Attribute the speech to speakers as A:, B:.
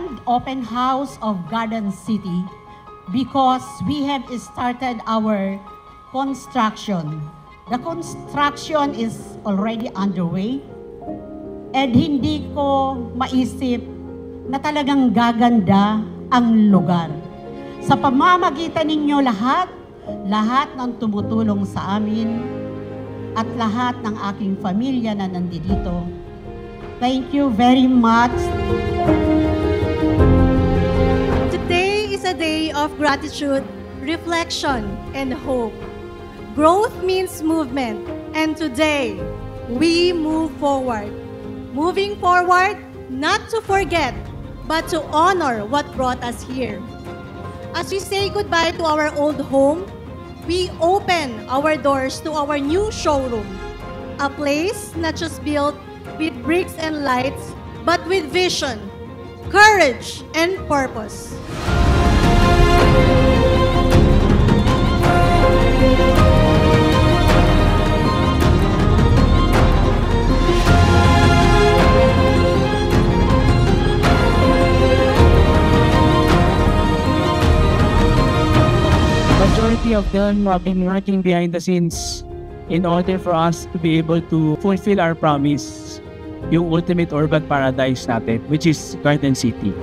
A: grand open house of Garden City because we have started our construction. The construction is already underway and hindi ko maisip na talagang gaganda ang lugar. Sa pamamagitan ninyo lahat ng tumutulong sa amin at lahat ng aking pamilya na nandito. Thank you very much.
B: Today is a day of gratitude, reflection, and hope. Growth means movement, and today we move forward. Moving forward, not to forget, but to honor what brought us here. As we say goodbye to our old home, we open our doors to our new showroom, a place not just built with bricks and lights, but with vision, courage, and purpose.
C: Majority of them have been working behind the scenes in order for us to be able to fulfill our promise, yung ultimate urban paradise natin, which is Garden City.